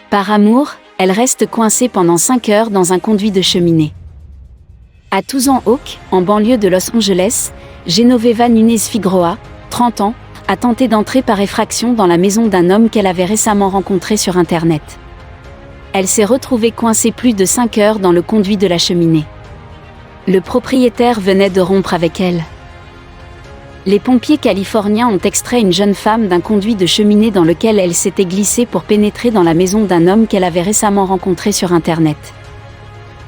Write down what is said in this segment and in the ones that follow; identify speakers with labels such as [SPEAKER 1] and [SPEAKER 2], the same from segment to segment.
[SPEAKER 1] Par amour, elle reste coincée pendant 5 heures dans un conduit de cheminée. À Thousand Oaks, en banlieue de Los Angeles, Genoveva Nunes Figueroa, 30 ans, a tenté d'entrer par effraction dans la maison d'un homme qu'elle avait récemment rencontré sur Internet. Elle s'est retrouvée coincée plus de 5 heures dans le conduit de la cheminée. Le propriétaire venait de rompre avec elle. Les pompiers californiens ont extrait une jeune femme d'un conduit de cheminée dans lequel elle s'était glissée pour pénétrer dans la maison d'un homme qu'elle avait récemment rencontré sur Internet.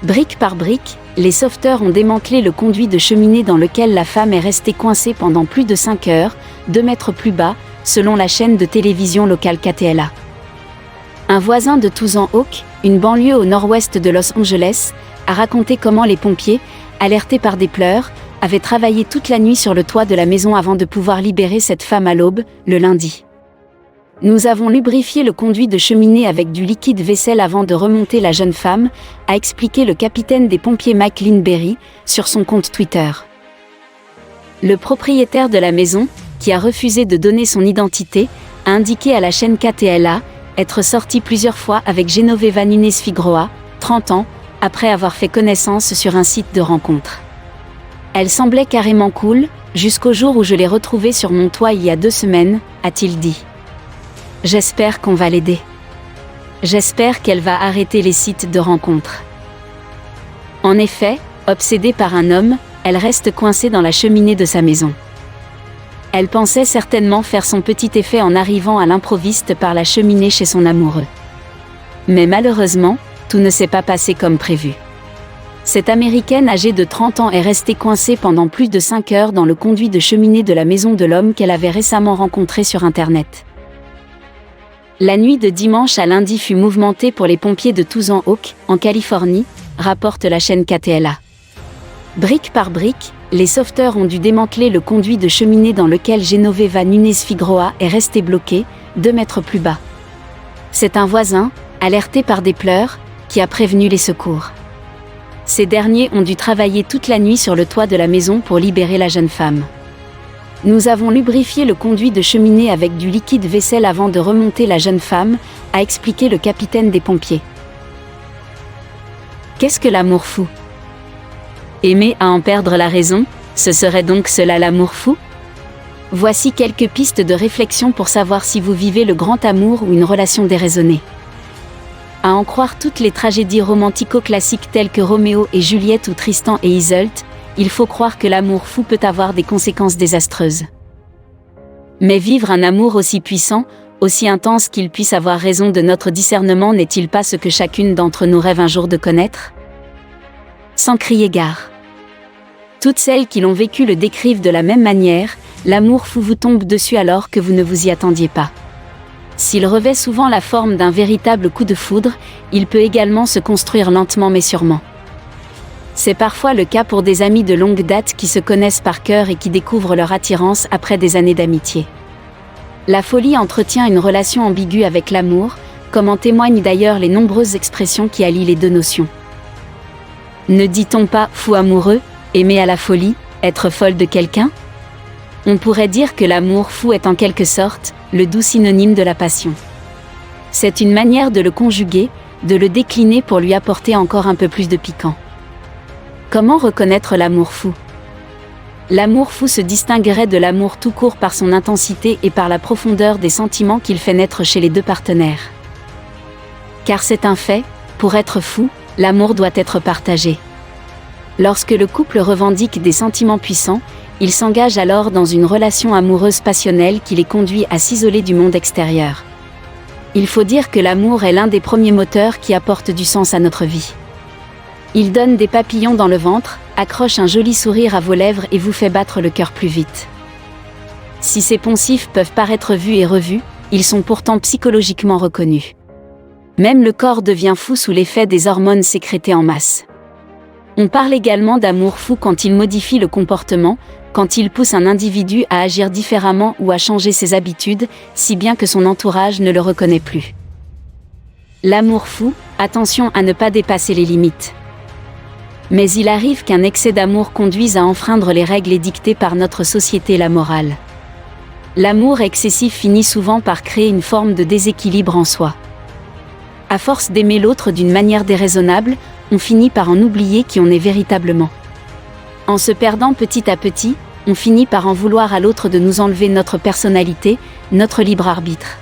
[SPEAKER 1] Brique par brique, les sauveteurs ont démantelé le conduit de cheminée dans lequel la femme est restée coincée pendant plus de 5 heures, 2 mètres plus bas, selon la chaîne de télévision locale KTLA. Un voisin de Thousand Oaks, une banlieue au nord-ouest de Los Angeles, a raconté comment les pompiers, alertés par des pleurs, avaient travaillé toute la nuit sur le toit de la maison avant de pouvoir libérer cette femme à l'aube, le lundi. Nous avons lubrifié le conduit de cheminée avec du liquide vaisselle avant de remonter la jeune femme, a expliqué le capitaine des pompiers Mike Lindberry sur son compte Twitter. Le propriétaire de la maison, qui a refusé de donner son identité, a indiqué à la chaîne KTLA être sorti plusieurs fois avec Genoveva Nunes Figueroa, 30 ans, après avoir fait connaissance sur un site de rencontre. Elle semblait carrément cool, jusqu'au jour où je l'ai retrouvée sur mon toit il y a 2 semaines, a-t-il dit. J'espère qu'on va l'aider. J'espère qu'elle va arrêter les sites de rencontres. En effet, obsédée par un homme, elle reste coincée dans la cheminée de sa maison. Elle pensait certainement faire son petit effet en arrivant à l'improviste par la cheminée chez son amoureux. Mais malheureusement, tout ne s'est pas passé comme prévu. Cette Américaine âgée de 30 ans est restée coincée pendant plus de 5 heures dans le conduit de cheminée de la maison de l'homme qu'elle avait récemment rencontré sur Internet. La nuit de dimanche à lundi fut mouvementée pour les pompiers de Thousand Oaks, en Californie, rapporte la chaîne KTLA. Brique par brique, les sauveteurs ont dû démanteler le conduit de cheminée dans lequel Genoveva Nunes Figueroa est restée bloquée, 2 mètres plus bas. C'est un voisin, alerté par des pleurs, qui a prévenu les secours. Ces derniers ont dû travailler toute la nuit sur le toit de la maison pour libérer la jeune femme. Nous avons lubrifié le conduit de cheminée avec du liquide vaisselle avant de remonter la jeune femme, a expliqué le capitaine des pompiers. Qu'est-ce que l'amour fou ? Aimer à en perdre la raison, ce serait donc cela l'amour fou ? Voici quelques pistes de réflexion pour savoir si vous vivez le grand amour ou une relation déraisonnée. À en croire toutes les tragédies romantico-classiques telles que Roméo et Juliette ou Tristan et Isolde, il faut croire que l'amour fou peut avoir des conséquences désastreuses. Mais vivre un amour aussi puissant, aussi intense qu'il puisse avoir raison de notre discernement n'est-il pas ce que chacune d'entre nous rêve un jour de connaître ? Sans crier gare. Toutes celles qui l'ont vécu le décrivent de la même manière, l'amour fou vous tombe dessus alors que vous ne vous y attendiez pas. S'il revêt souvent la forme d'un véritable coup de foudre, il peut également se construire lentement mais sûrement. C'est parfois le cas pour des amis de longue date qui se connaissent par cœur et qui découvrent leur attirance après des années d'amitié. La folie entretient une relation ambiguë avec l'amour, comme en témoignent d'ailleurs les nombreuses expressions qui allient les deux notions. Ne dit-on pas « fou amoureux », aimer à la folie, être folle de quelqu'un ? On pourrait dire que l'amour fou est en quelque sorte le doux synonyme de la passion. C'est une manière de le conjuguer, de le décliner pour lui apporter encore un peu plus de piquant. Comment reconnaître l'amour fou ? L'amour fou se distinguerait de l'amour tout court par son intensité et par la profondeur des sentiments qu'il fait naître chez les deux partenaires. Car c'est un fait, pour être fou, l'amour doit être partagé. Lorsque le couple revendique des sentiments puissants, il s'engage alors dans une relation amoureuse passionnelle qui les conduit à s'isoler du monde extérieur. Il faut dire que l'amour est l'un des premiers moteurs qui apportent du sens à notre vie. Il donne des papillons dans le ventre, accroche un joli sourire à vos lèvres et vous fait battre le cœur plus vite. Si ces poncifs peuvent paraître vus et revus, ils sont pourtant psychologiquement reconnus. Même le corps devient fou sous l'effet des hormones sécrétées en masse. On parle également d'amour fou quand il modifie le comportement, quand il pousse un individu à agir différemment ou à changer ses habitudes, si bien que son entourage ne le reconnaît plus. L'amour fou, attention à ne pas dépasser les limites. Mais il arrive qu'un excès d'amour conduise à enfreindre les règles édictées par notre société et la morale. L'amour excessif finit souvent par créer une forme de déséquilibre en soi. À force d'aimer l'autre d'une manière déraisonnable, on finit par en oublier qui on est véritablement. En se perdant petit à petit, on finit par en vouloir à l'autre de nous enlever notre personnalité, notre libre arbitre.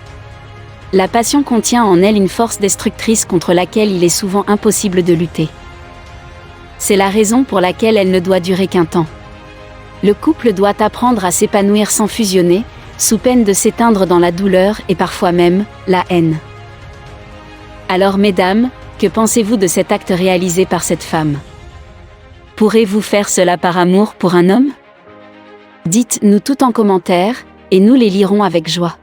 [SPEAKER 1] La passion contient en elle une force destructrice contre laquelle il est souvent impossible de lutter. C'est la raison pour laquelle elle ne doit durer qu'un temps. Le couple doit apprendre à s'épanouir sans fusionner, sous peine de s'éteindre dans la douleur et parfois même, la haine. Alors mesdames, que pensez-vous de cet acte réalisé par cette femme? Pourrez-vous faire cela par amour pour un homme? Dites-nous tout en commentaire, et nous les lirons avec joie.